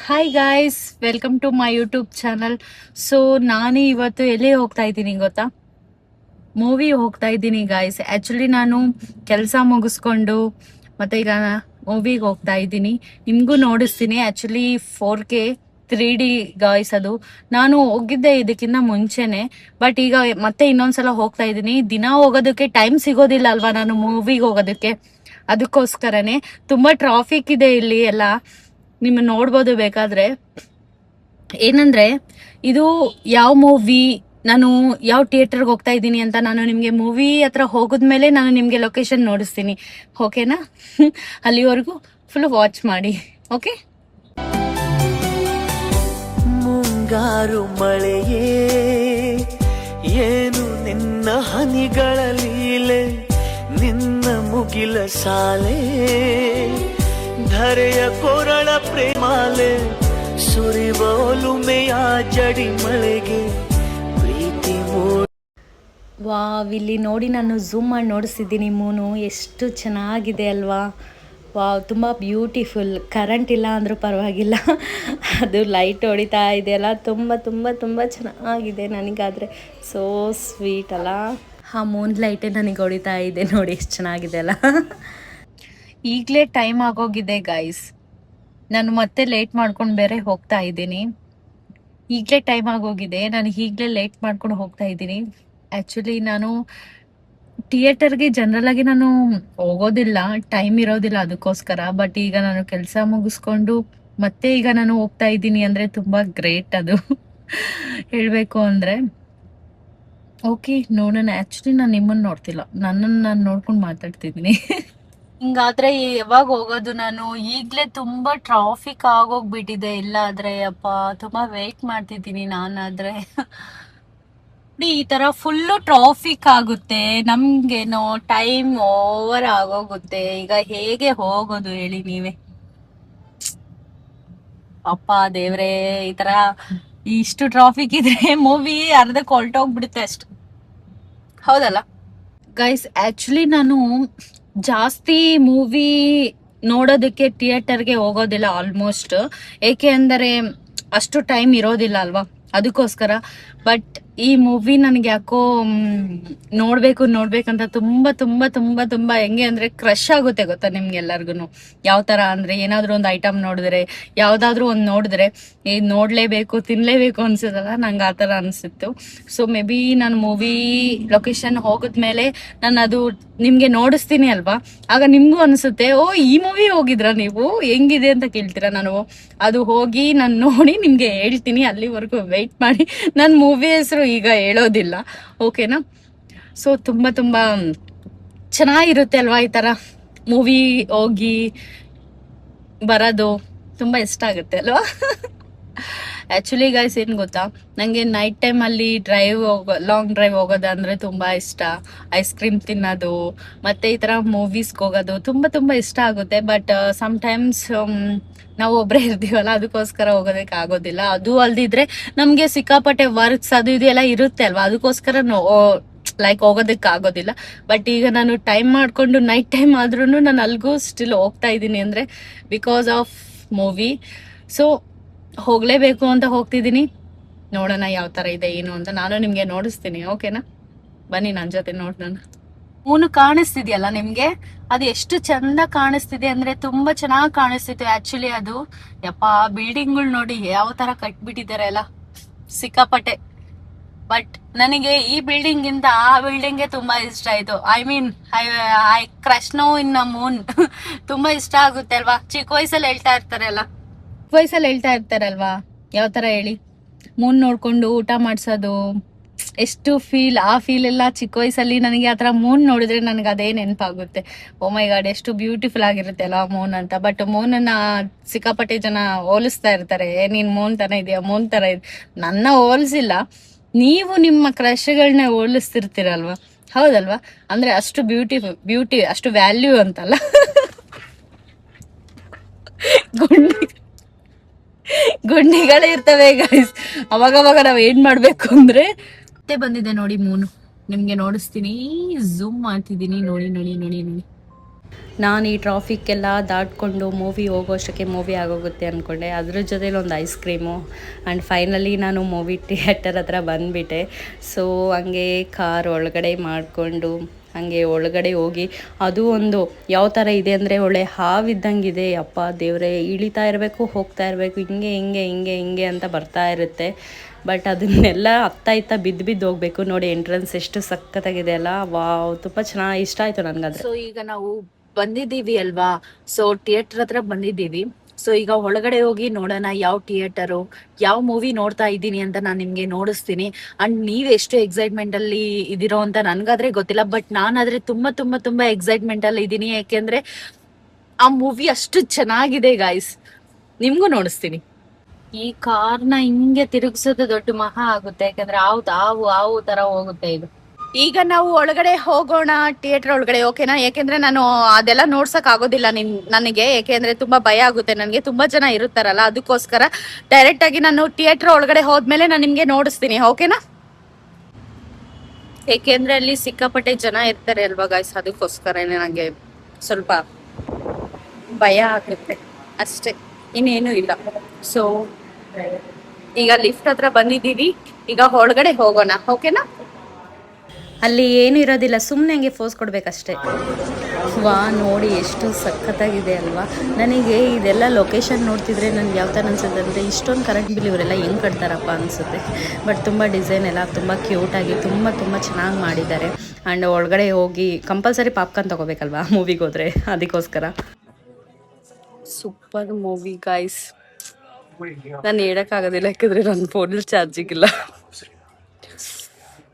Hi guys, welcome to my YouTube channel. So ನಾನು ಇವತ್ತು ಎಲ್ಲಿ ಹೋಗ್ತಾ ಇದ್ದೀನಿ ಗೊತ್ತಾ? ಮೂವಿ ಹೋಗ್ತಾ ಇದ್ದೀನಿ ಗಾಯ್ಸ್. ಆ್ಯಕ್ಚುಲಿ ನಾನು ಕೆಲಸ ಮುಗಿಸ್ಕೊಂಡು ಮತ್ತೆ ಈಗ ಮೂವಿಗೆ ಹೋಗ್ತಾ ಇದ್ದೀನಿ. ನಿಮಗೂ ನೋಡಿಸ್ತೀನಿ. Actually 4K 3D guys. ಅದು ನಾನು ಹೋಗಿದ್ದೆ ಇದಕ್ಕಿಂತ ಮುಂಚೆನೆ, ಬಟ್ ಈಗ ಮತ್ತೆ ಇನ್ನೊಂದ್ಸಲ ಹೋಗ್ತಾ ಇದ್ದೀನಿ. ದಿನ ಹೋಗೋದಕ್ಕೆ ಟೈಮ್ ಸಿಗೋದಿಲ್ಲ ಅಲ್ವಾ ನಾನು ಮೂವಿಗೆ ಹೋಗೋದಕ್ಕೆ. ಅದಕ್ಕೋಸ್ಕರನೇ ತುಂಬಾ ಟ್ರಾಫಿಕ್ ಇದೆ ಇಲ್ಲಿ ಎಲ್ಲ. ನಿಮ್ಮ ನೋಡ್ಬೋದು ಬೇಕಾದ್ರೆ. ಏನಂದ್ರೆ ಇದು ಯಾವ ಮೂವಿ, ನಾನು ಯಾವ ಥಿಯೇಟರ್ಗೆ ಹೋಗ್ತಾ ಇದ್ದೀನಿ ಅಂತ ನಾನು ನಿಮಗೆ ಮೂವಿ ಹತ್ರ ಹೋಗಿದ್ಮೇಲೆ ನಾನು ನಿಮಗೆ ಲೊಕೇಶನ್ ನೋಡಿಸ್ತೀನಿ, ಓಕೆನಾ? ಅಲ್ಲಿವರೆಗೂ ಫುಲ್ ವಾಚ್ ಮಾಡಿ, ಓಕೆ? ಮುಂಗಾರು ಮಳೆಯೇ ಏನು ನಿನ್ನ ಹನಿಗಳ ಲೀಲೆ, ನಿನ್ನ ಮುಗಿಲ ಸಾಲೆ ಧರೆಯ ಕೊರಳ ಪ್ರೇಮಾಲೆ, ಸುರಿವೋಲುಮೆಯ ಜಡಿ ಮಳೆಗೆ ಪ್ರೀತಿ ವಾವ್, ಇಲ್ಲಿ ನೋಡಿ ನಾನು ಝೂಮ್ ಮಾಡಿ ನೋಡಿಸಿದ್ದೀನಿ. ಮೂನು ಎಷ್ಟು ಚೆನ್ನಾಗಿದೆ ಅಲ್ವಾ? ವಾವ್, ತುಂಬ ಬ್ಯೂಟಿಫುಲ್. ಕರೆಂಟ್ ಇಲ್ಲ ಅಂದರೂ ಪರವಾಗಿಲ್ಲ, ಅದು ಲೈಟ್ ಹೊಡಿತಾ ಇದೆಯಲ್ಲ, ತುಂಬ ತುಂಬ ತುಂಬ ಚೆನ್ನಾಗಿದೆ. ನನಗಾದರೆ ಸೋ ಸ್ವೀಟ್ ಅಲ್ಲ. ಆ ಮೂನ್ ಲೈಟೇ ನನಗೆ ಹೊಡಿತಾ ಇದೆ ನೋಡಿ, ಎಷ್ಟು ಚೆನ್ನಾಗಿದೆ ಅಲ್ಲ. ಈಗಲೇ ಟೈಮ್ ಆಗೋಗಿದೆ ಗೈಸ್. ನಾನು ಮತ್ತೆ ಲೇಟ್ ಮಾಡ್ಕೊಂಡು ಬೇರೆ ಹೋಗ್ತಾ ಇದ್ದೀನಿ. ಈಗಲೇ ಟೈಮ್ ಆಗೋಗಿದೆ, ನಾನು ಈಗಲೇ ಲೇಟ್ ಮಾಡ್ಕೊಂಡು ಹೋಗ್ತಾ ಇದ್ದೀನಿ. ಆ್ಯಕ್ಚುಲಿ ನಾನು ಥಿಯೇಟರ್ಗೆ ಜನರಲ್ ಆಗಿ ನಾನು ಹೋಗೋದಿಲ್ಲ, ಟೈಮ್ ಇರೋದಿಲ್ಲ ಅದಕ್ಕೋಸ್ಕರ. ಬಟ್ ಈಗ ನಾನು ಕೆಲಸ ಮುಗಿಸ್ಕೊಂಡು ಮತ್ತೆ ಈಗ ನಾನು ಹೋಗ್ತಾ ಇದ್ದೀನಿ ಅಂದರೆ ತುಂಬ ಗ್ರೇಟ್ ಅದು. ಹೇಳಬೇಕು ಅಂದರೆ. ಓಕೆ, ನೋಡೋಣ. ಆ್ಯಕ್ಚುಲಿ ನಾನು ನಿಮ್ಮನ್ನು ನೋಡ್ತಿಲ್ಲ, ನನ್ನನ್ನು ನಾನು ನೋಡ್ಕೊಂಡು ಮಾತಾಡ್ತಿದ್ದೀನಿ. ಹಿಂಗಾದ್ರೆ ಯಾವಾಗ ಹೋಗೋದು ನಾನು? ಈಗಲೇ ತುಂಬಾ ಟ್ರಾಫಿಕ್ ಆಗೋಗ್ಬಿಟ್ಟಿದೆ. ಇಲ್ಲ ಆದ್ರೆ ಅಪ್ಪ ತುಂಬಾ ವೇಟ್ ಮಾಡ್ತಿದ್ದೀನಿ ನಾನಾದ್ರೆ. ಈ ತರ ಫುಲ್ಲು ಟ್ರಾಫಿಕ್ ಆಗುತ್ತೆ, ನಮ್ಗೇನೋ ಟೈಮ್ ಓವರ್ ಆಗೋಗುತ್ತೆ. ಈಗ ಹೇಗೆ ಹೋಗೋದು ಹೇಳಿ ನೀವೇ? ಅಪ್ಪ ದೇವ್ರೆ, ಈ ತರ ಇಷ್ಟು ಟ್ರಾಫಿಕ್ ಇದ್ರೆ ಮೂವಿ ಅರ್ಧಕ್ಕೆ ಹೊಲ್ಟೋಗ್ಬಿಡುತ್ತೆ ಅಷ್ಟು, ಹೌದಲ್ಲ ಗೈಸ್? ಆಕ್ಚುಲಿ ನಾನು ಜಾಸ್ತಿ ಮೂವಿ ನೋಡೋದಕ್ಕೆ ಥಿಯೇಟರ್ಗೆ ಹೋಗೋದಿಲ್ಲ ಆಲ್ಮೋಸ್ಟ್. ಏಕೆ ಅಂದರೆ ಅಷ್ಟು ಟೈಮ್ ಇರೋದಿಲ್ಲ ಅಲ್ವಾ, ಅದಕ್ಕೋಸ್ಕರ. ಬಟ್ ಈ ಮೂವಿ ನನಗೆ ಯಾಕೋ ನೋಡ್ಬೇಕಂತ ತುಂಬಾ ತುಂಬಾ ತುಂಬಾ ತುಂಬಾ ಹೆಂಗೆ ಅಂದ್ರೆ ಕ್ರಶ್ ಆಗುತ್ತೆ ಗೊತ್ತಾ ನಿಮ್ಗೆಲ್ಲರಿಗೂ? ಯಾವ ತರ ಅಂದ್ರೆ ಏನಾದ್ರೂ ಒಂದು ಐಟಮ್ ನೋಡಿದ್ರೆ, ಯಾವ್ದಾದ್ರು ಒಂದು ನೋಡಿದ್ರೆ ನೋಡ್ಲೇಬೇಕು, ತಿನ್ಲೇಬೇಕು ಅನ್ಸುತ್ತಲ್ಲ, ನಂಗೆ ಆ ತರ ಅನ್ಸಿತ್ತು. ಸೊ ಮೇ ಬಿ ನಾನು ಮೂವಿ ಲೊಕೇಶನ್ ಹೋಗಿದ್ಮೇಲೆ ನಾನು ಅದು ನಿಮ್ಗೆ ನೋಡಿಸ್ತೀನಿ ಅಲ್ವಾ, ಆಗ ನಿಮ್ಗೂ ಅನ್ಸುತ್ತೆ, ಓ ಈ ಮೂವಿ ಹೋಗಿದ್ರ ನೀವು, ಹೆಂಗಿದೆ ಅಂತ ಕೇಳ್ತೀರಾ. ನಾನು ಅದು ಹೋಗಿ ನಾನು ನೋಡಿ ನಿಮ್ಗೆ ಹೇಳ್ತೀನಿ. ಅಲ್ಲಿವರೆಗೂ ವೆಯ್ಟ್ ಮಾಡಿ. ನಾನು ಮೂವಿ ಹೆಸರು ಈಗ ಹೇಳೋದಿಲ್ಲ, ಓಕೆನಾ? ಸೊ ತುಂಬಾ ತುಂಬಾ ಚೆನ್ನಾಗಿರುತ್ತೆ ಅಲ್ವಾ ಈ ತರ ಮೂವಿ ಹೋಗಿ ಬರೋದು, ತುಂಬಾ ಇಷ್ಟ ಆಗುತ್ತೆ ಅಲ್ವಾ? ಆಕ್ಚುಲಿ ಗೈಸ್, ಏನ್ ಗೊತ್ತಾ, ನಂಗೆ ನೈಟ್ ಟೈಮ್ ಅಲ್ಲಿ ಲಾಂಗ್ ಡ್ರೈವ್ ಹೋಗೋದಂದ್ರೆ ತುಂಬಾ ಇಷ್ಟ. ಐಸ್ ಕ್ರೀಮ್ ತಿನ್ನೋದು ಮತ್ತೆ ಈ ತರ ಮೂವೀಸ್ಗೆ ಹೋಗೋದು ತುಂಬಾ ತುಂಬಾ ಇಷ್ಟ ಆಗುತ್ತೆ. ಬಟ್ ಸಮ್ಟೈಮ್ಸ್ ನಾವು ಒಬ್ಬರೇ ಇರ್ತೀವಲ್ಲ, ಅದಕ್ಕೋಸ್ಕರ ಹೋಗೋದಕ್ಕೆ ಆಗೋದಿಲ್ಲ. ಅದು ಅಲ್ದಿದ್ರೆ ನಮ್ಗೆ ಸಿಕ್ಕಾಪಟ್ಟೆ ವರ್ಕ್ಸ್ ಅದು ಇದು ಎಲ್ಲ ಇರುತ್ತೆ ಅಲ್ವಾ, ಅದಕ್ಕೋಸ್ಕರ ಲೈಕ್ ಹೋಗೋದಕ್ಕೆ ಆಗೋದಿಲ್ಲ. ಬಟ್ ಈಗ ನಾನು ಟೈಮ್ ಮಾಡ್ಕೊಂಡು ನೈಟ್ ಟೈಮ್ ಆದ್ರೂ ನಾನು ಅಲ್ಗೂ ಸ್ಟಿಲ್ ಹೋಗ್ತಾ ಇದ್ದೀನಿ ಅಂದ್ರೆ ಬಿಕಾಸ್ ಆಫ್ ಮೂವಿ. ಸೊ ಹೋಗ್ಲೇಬೇಕು ಅಂತ ಹೋಗ್ತಿದ್ದೀನಿ. ನೋಡೋಣ ಯಾವ ತರ ಇದೆ ಏನು ಅಂತ ನಾನು ನಿಮ್ಗೆ ನೋಡಿಸ್ತೀನಿ, ಓಕೆನಾ? ಬನ್ನಿ ನನ್ನ ಜೊತೆ ನೋಡೋಣ. ಮೂನು ಕಾಣಿಸ್ತಿದ್ಯಲ್ಲ ನಿಮ್ಗೆ? ಅದು ಎಷ್ಟು ಚಂದ ಕಾಣಿಸ್ತಿದೆ ಅಂದ್ರೆ ತುಂಬಾ ಚೆನ್ನಾಗಿ ಕಾಣಿಸ್ತಿತ್ತು. ಆಕ್ಚುಲಿ ಅದು ಯಪ್ಪ, ಬಿಲ್ಡಿಂಗ್ಗಳು ನೋಡಿ ಯಾವ ತರ ಕಟ್ಬಿಟ್ಟಿದ್ದಾರೆ ಅಲ್ಲ, ಸಿಕ್ಕಾಪಟ್ಟೆ. ಬಟ್ ನನಗೆ ಈ ಬಿಲ್ಡಿಂಗ್ ಇಂದ ಆ ಬಿಲ್ಡಿಂಗ್ಗೆ ತುಂಬಾ ಇಷ್ಟ ಆಯ್ತು. I mean I crush no in the moon. ತುಂಬಾ ಇಷ್ಟ ಆಗುತ್ತೆ ಅಲ್ವಾ? ಚಿಕ್ಕ ವಯಸ್ಸಲ್ಲಿ ಹೇಳ್ತಾ ಇರ್ತಾರಲ್ವಾ, ಯಾವ ತರ ಹೇಳಿ, ಮೂನ್ ನೋಡ್ಕೊಂಡು ಊಟ ಮಾಡ್ಸೋದು, ಎಷ್ಟು ಆ ಫೀಲ್ ಎಲ್ಲ ಚಿಕ್ಕ ವಯಸ್ಸಲ್ಲಿ ನನಗೆ ಆತರ ಮೂನ್ ನೋಡಿದ್ರೆ ನನಗೆ ಅದೇ ನೆನಪಾಗುತ್ತೆ. ಓ ಮೈ ಗಾಡ್, ಎಷ್ಟು ಬ್ಯೂಟಿಫುಲ್ ಆಗಿರುತ್ತೆ ಅಲ್ಲ ಮೂನ್ ಅಂತ. ಬಟ್ ಮೂನನ್ನ ಸಿಕ್ಕಾಪಟ್ಟೆ ಜನ ಹೋಲಿಸ್ತಾ ಇರ್ತಾರೆ, ನೀನ್ ಮೂನ್ ತರ ಇದೆಯಾ, ಮೂನ್ ತರ ಇದೆ. ನನ್ನ ಹೋಲಿಸಿಲ್ಲ, ನೀವು ನಿಮ್ಮ ಕ್ರಶ್ಗಳನ್ನ ಹೋಲಿಸ್ತಿರ್ತೀರಲ್ವಾ, ಹೌದಲ್ವಾ? ಅಂದ್ರೆ ಅಷ್ಟು ಬ್ಯೂಟಿ ಅಷ್ಟು ವ್ಯಾಲ್ಯೂ ಅಂತಲ್ಲ. ಗುಂಡಿಗಳೇ ಇರ್ತವೆ ಗೈಸ್. ಅವಾಗವಾಗ ನಾವ್ ಏನ್ ಮಾಡ್ಬೇಕು ಅಂದ್ರೆ, ಮತ್ತೆ ಬಂದಿದೆ ನೋಡಿ ಮೂನು, ನಿಮ್ಗೆ ನೋಡಿಸ್ತೀನಿ. ಝೂಮ್ ಮಾಡ್ತಿದ್ದೀನಿ, ನೋಡಿ ನೋಡಿ ನೋಡಿ ನೋಡಿ. ನಾನು ಈ ಟ್ರಾಫಿಕ್ಕೆಲ್ಲ ದಾಟ್ಕೊಂಡು ಮೂವಿ ಹೋಗೋಷ್ಟಕ್ಕೆ ಮೂವಿ ಆಗೋಗುತ್ತೆ ಅಂದ್ಕೊಂಡೆ. ಅದ್ರ ಜೊತೆಲಿ ಒಂದು ಐಸ್ ಕ್ರೀಮು ಆ್ಯಂಡ್ ಫೈನಲಿ ನಾನು ಮೂವಿ ಥಿಯೇಟರ್ ಹತ್ರ ಬಂದುಬಿಟ್ಟೆ. ಸೊ ಹಂಗೆ ಕಾರ್ ಒಳಗಡೆ ಮಾಡಿಕೊಂಡು ಹಾಗೆ ಒಳಗಡೆ ಹೋಗಿ ಅದು ಒಂದು ಯಾವ ಥರ ಇದೆ ಅಂದರೆ ಒಳ್ಳೆ ಹಾವಿದ್ದಂಗಿದೆ. ಅಪ್ಪ ದೇವರೇ, ಇಳಿತಾ ಇರಬೇಕು, ಹೋಗ್ತಾ ಇರಬೇಕು, ಹಿಂಗೆ ಹಿಂಗೆ ಹಿಂಗೆ ಹಿಂಗೆ ಅಂತ ಬರ್ತಾ ಇರುತ್ತೆ. ಬಟ್ ಅದನ್ನೆಲ್ಲ ಹತ್ತ ಬಿದ್ದು ಹೋಗಬೇಕು. ನೋಡಿ ಎಂಟ್ರೆನ್ಸ್ ಎಷ್ಟು ಸಖತ್ತಾಗಿದೆ ಅಲ್ಲ, ವಾವ್, ತುಂಬ ಚೆನ್ನಾಗಿ ಇಷ್ಟ ಆಯಿತು ನನಗಂದ್ರೆ. ಸೊ ಈಗ ನಾವು ಬಂದಿದ್ದೀವಿ ಅಲ್ವಾ, ಸೊ ಥಿಯೇಟರ್ ಹತ್ರ ಬಂದಿದ್ದೀವಿ. ಸೊ ಈಗ ಒಳಗಡೆ ಹೋಗಿ ನೋಡೋಣ ಯಾವ ಥಿಯೇಟರು, ಯಾವ ಮೂವಿ ನೋಡ್ತಾ ಇದ್ದೀನಿ ಅಂತ ನಾನು ನಿಮ್ಗೆ ನೋಡಿಸ್ತೀನಿ. ಅಂಡ್ ನೀವ್ ಎಷ್ಟು ಎಕ್ಸೈಟ್ಮೆಂಟ್ ಅಲ್ಲಿ ಇದೀರೋ ಅಂತ ನನ್ಗಾದ್ರೆ ಗೊತ್ತಿಲ್ಲ, ಬಟ್ ನಾನಾದ್ರೆ ತುಂಬಾ ತುಂಬಾ ತುಂಬಾ ಎಕ್ಸೈಟ್ಮೆಂಟ್ ಅಲ್ಲಿ ಇದ್ದೀನಿ. ಯಾಕೆಂದ್ರೆ ಆ ಮೂವಿ ಅಷ್ಟು ಚೆನ್ನಾಗಿದೆ ಗಾಯ್ಸ್, ನಿಮ್ಗೂ ನೋಡಿಸ್ತೀನಿ. ಈ ಕಾರ್ನ ಹಿಂಗೆ ತಿರುಗಿಸೋದು ದೊಡ್ಡ ಮಹಾ ಆಗುತ್ತೆ, ಯಾಕಂದ್ರೆ ಆವು ತರ ಹೋಗುತ್ತೆ ಇದು. ಈಗ ನಾವು ಒಳಗಡೆ ಹೋಗೋಣ, ಥಿಯೇಟರ್ ಒಳಗಡೆ, ಓಕೆನಾ? ಯಾಕೆಂದ್ರೆ ನಾನು ಅದೆಲ್ಲ ನೋಡ್ಸಕ್ ಆಗೋದಿಲ್ಲ ನನಗೆ, ಯಾಕೆಂದ್ರೆ ತುಂಬಾ ಭಯ ಆಗುತ್ತೆ ನನಗೆ, ತುಂಬಾ ಜನ ಇರುತ್ತಾರಲ್ಲ, ಅದಕ್ಕೋಸ್ಕರ ಡೈರೆಕ್ಟ್ ಆಗಿ ನಾನು ಥಿಯೇಟರ್ ಒಳಗಡೆ ಹೋದ್ಮೇಲೆ ನಾನು ನಿಮ್ಗೆ ನೋಡಿಸ್ತೀನಿ, ಓಕೆನಾ? ಯಾಕೆಂದ್ರೆ ಅಲ್ಲಿ ಸಿಕ್ಕಾಪಟ್ಟೆ ಜನ ಇರ್ತಾರೆ ಅಲ್ವಾ ಗಾಯ್ಸ್, ಅದಕ್ಕೋಸ್ಕರ ನನಗೆ ಸ್ವಲ್ಪ ಭಯ ಆಗುತ್ತೆ ಅಷ್ಟೇ, ಇನ್ನೇನು ಇಲ್ಲ. ಸೊ ಈಗ ಲಿಫ್ಟ್ ಹತ್ರ ಬಂದಿದ್ದೀವಿ, ಈಗ ಒಳಗಡೆ ಹೋಗೋಣ, ಓಕೆನಾ? ಅಲ್ಲಿ ಏನು ಇರೋದಿಲ್ಲ, ಸುಮ್ಮನೆ ಹಂಗೆ ಫೋಸ್ ಕೊಡ್ಬೇಕಷ್ಟೇ. ವಾ, ನೋಡಿ ಎಷ್ಟು ಸಖತ್ತಾಗಿದೆ ಅಲ್ವಾ. ನನಗೆ ಇದೆಲ್ಲ ಲೊಕೇಶನ್ ನೋಡ್ತಿದ್ರೆ ನನಗೆ ಯಾವ ಥರ ಅನ್ಸುತ್ತೆ ಅಂದರೆ, ಇಷ್ಟೊಂದು ಕರೆಂಟ್ ಬಿಲ್ ಇವರೆಲ್ಲ ಹೆಂಗೆ ಕಟ್ತಾರಪ್ಪ ಅನಿಸುತ್ತೆ. ಬಟ್ ತುಂಬ ಡಿಸೈನ್ ಎಲ್ಲ ತುಂಬ ಕ್ಯೂಟಾಗಿ ತುಂಬ ತುಂಬ ಚೆನ್ನಾಗಿ ಮಾಡಿದ್ದಾರೆ. ಆ್ಯಂಡ್ ಒಳಗಡೆ ಹೋಗಿ ಕಂಪಲ್ಸರಿ ಪಾಪ್ಕಾರ್ನ್ ತೊಗೋಬೇಕಲ್ವಾ ಮೂವಿಗೆ ಹೋದರೆ, ಅದಕ್ಕೋಸ್ಕರ. ಸೂಪರ್ ಮೂವಿ ಗಾಯ್ಸ್, ನಾನು ಹೇಳೋಕ್ಕಾಗೋದಿಲ್ಲ ಯಾಕಂದರೆ ನನ್ನ ಫೋನಲ್ಲಿ ಚಾರ್ಜಿಂಗ್ ಇಲ್ಲ.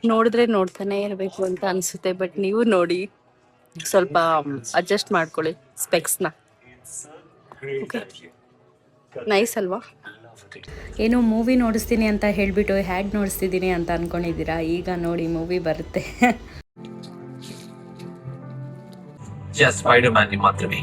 ನೋಡಿದ್ರೆ ನೋಡ್ತಾನೆ ಇರಬೇಕು ಅಂತ ಅನಿಸುತ್ತೆ, ಬಟ್ ನೀವು ನೋಡಿ ಸ್ವಲ್ಪ ಅಡ್ಜಸ್ಟ್ ಮಾಡ್ಕೊಳ್ಳಿ ಸ್ಪೆಕ್ಸ್ನ. ನೈಸ್ ಅಲ್ವಾ? ಏನೋ ಮೂವಿ ನೋಡಿಸ್ತೀನಿ ಅಂತ ಹೇಳಿಬಿಟ್ಟು ಹ್ಯಾಡ್ ನೋಡಿಸ್ತಿದ್ದೀನಿ ಅಂತ ಅಂದ್ಕೊಂಡಿದ್ದೀರಾ. ಈಗ ನೋಡಿ ಮೂವಿ ಬರುತ್ತೆ. ಸ್ಪೈಡರ್-ಮ್ಯಾನ್ ಮಾತ್ರವೇ.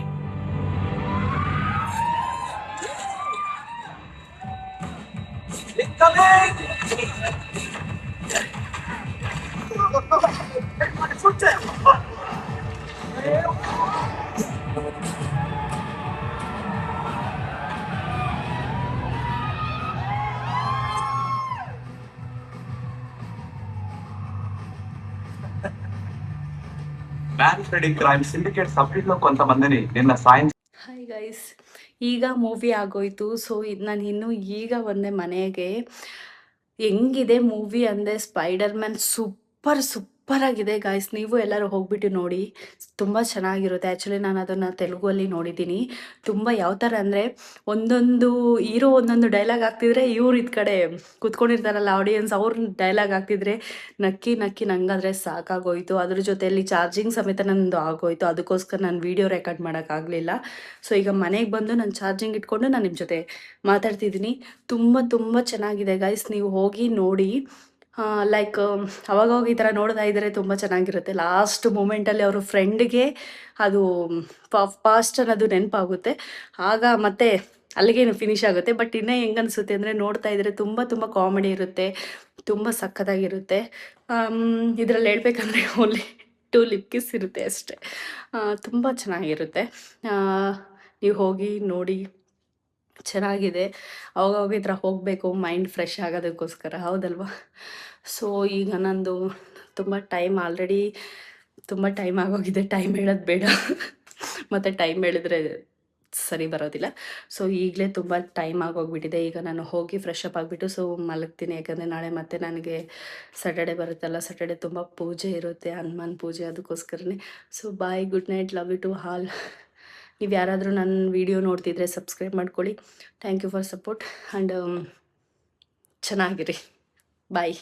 క్రైమ్ సిండికేట్ సభ్యుల్లో కొంతమందిని నిన్న సాయం. ಹಾಯ್ ಗೈಸ್, ಈಗ ಮೂವಿ ಆಗೋಯ್ತು. ಸೊ ಇದು ನಾನು ಇನ್ನೂ ಈಗ ಬಂದೆ ಮನೆಗೆ. ಹೆಂಗಿದೆ ಮೂವಿ ಅಂದರೆ ಸ್ಪೈಡರ್ ಮ್ಯಾನ್ ಸೂಪರ್ ಆಗಿದೆ ಗಾಯ್ಸ್. ನೀವು ಎಲ್ಲರೂ ಹೋಗ್ಬಿಟ್ಟು ನೋಡಿ, ತುಂಬ ಚೆನ್ನಾಗಿರುತ್ತೆ. ಆ್ಯಕ್ಚುಲಿ ನಾನು ಅದನ್ನು ತೆಲುಗಲ್ಲಿ ನೋಡಿದ್ದೀನಿ. ತುಂಬ ಯಾವ ಥರ ಅಂದರೆ, ಒಂದೊಂದು ಹೀರೋ ಒಂದೊಂದು ಡೈಲಾಗ್ ಆಗ್ತಿದ್ರೆ ಇವ್ರು ಇದು ಕಡೆ ಕೂತ್ಕೊಂಡಿರ್ತಾರಲ್ಲ ಆಡಿಯನ್ಸ್, ಅವ್ರ ಡೈಲಾಗ್ ಆಗ್ತಿದ್ರೆ ನಕ್ಕಿ ನಂಗಾದರೆ ಸಾಕಾಗೋಯ್ತು. ಅದ್ರ ಜೊತೆಯಲ್ಲಿ ಚಾರ್ಜಿಂಗ್ ಸಮೇತ ನಂದು ಆಗೋಯ್ತು, ಅದಕ್ಕೋಸ್ಕರ ನಾನು ವೀಡಿಯೋ ರೆಕಾರ್ಡ್ ಮಾಡೋಕ್ಕಾಗಲಿಲ್ಲ. ಸೊ ಈಗ ಮನೆಗೆ ಬಂದು ನಾನು ಚಾರ್ಜಿಂಗ್ ಇಟ್ಕೊಂಡು ನಾನು ನಿಮ್ಮ ಜೊತೆ ಮಾತಾಡ್ತಿದ್ದೀನಿ. ತುಂಬ ಚೆನ್ನಾಗಿದೆ ಗೈಸ್, ನೀವು ಹೋಗಿ ನೋಡಿ. ಲೈಕ್ ಅವಾಗವಾಗ ಈ ಥರ ನೋಡ್ತಾ ಇದ್ದರೆ ತುಂಬ ಚೆನ್ನಾಗಿರುತ್ತೆ. ಲಾಸ್ಟ್ ಮೂಮೆಂಟಲ್ಲಿ ಅವರು ಫ್ರೆಂಡ್ಗೆ ಅದು ಪಾಸ್ಟ್ ಅನ್ನೋದು ನೆನಪಾಗುತ್ತೆ, ಆಗ ಮತ್ತೆ ಅಲ್ಲಿಗೆ ಫಿನಿಶ್ ಆಗುತ್ತೆ. ಬಟ್ ಇನ್ನೂ ಹೆಂಗೆ ಅನಿಸುತ್ತೆ ಅಂದರೆ, ನೋಡ್ತಾ ಇದ್ದರೆ ತುಂಬ ಕಾಮಿಡಿ ಇರುತ್ತೆ, ತುಂಬ ಸಖತ್ತಾಗಿರುತ್ತೆ. ಇದರಲ್ಲಿ ಹೇಳ್ಬೇಕಂದ್ರೆ ಓನ್ಲಿ 2 ಲಿಪ್ ಕಿಸ್ ಇರುತ್ತೆ ಅಷ್ಟೇ. ತುಂಬ ಚೆನ್ನಾಗಿರುತ್ತೆ, ನೀವು ಹೋಗಿ ನೋಡಿ, ಚೆನ್ನಾಗಿದೆ. ಅವಾಗವಾಗ ಈ ಥರ ಹೋಗಬೇಕು, ಮೈಂಡ್ ಫ್ರೆಶ್ ಆಗೋದಕ್ಕೋಸ್ಕರ, ಹೌದಲ್ವಾ? ಸೊ ಈಗ ನಂದು ಆಲ್ರೆಡಿ ತುಂಬ ಟೈಮ್ ಆಗೋಗಿದೆ. ಟೈಮ್ ಹೇಳೋದು ಬೇಡ, ಮತ್ತು ಟೈಮ್ ಹೇಳಿದ್ರೆ ಸರಿ ಬರೋದಿಲ್ಲ. ಸೊ ಈಗಲೇ ತುಂಬ ಟೈಮ್ ಆಗೋಗ್ಬಿಟ್ಟಿದೆ. ಈಗ ನಾನು ಹೋಗಿ ಫ್ರೆಶ್ ಅಪ್ ಆಗಿಬಿಟ್ಟು ಸೊ ಮಲಗ್ತೀನಿ. ಯಾಕಂದರೆ ನಾಳೆ ಮತ್ತೆ ನನಗೆ ಸ್ಯಾಟರ್ಡೆ ಬರುತ್ತಲ್ಲ, ಸ್ಯಾಟರ್ಡೆ ತುಂಬ ಪೂಜೆ ಇರುತ್ತೆ, ಹನುಮಾನ್ ಪೂಜೆ, ಅದಕ್ಕೋಸ್ಕರನೇ. So bye, good night, love you to all. ನೀವು ಯಾರಾದರೂ ನನ್ನ ವಿಡಿಯೋ ನೋಡ್ತಿದ್ರೆ ಸಬ್ಸ್ಕ್ರೈಬ್ ಮಾಡ್ಕೊಳ್ಳಿ. Thank you for support and ಚೆನ್ನಾಗಿರಿ. ಬಾಯ್.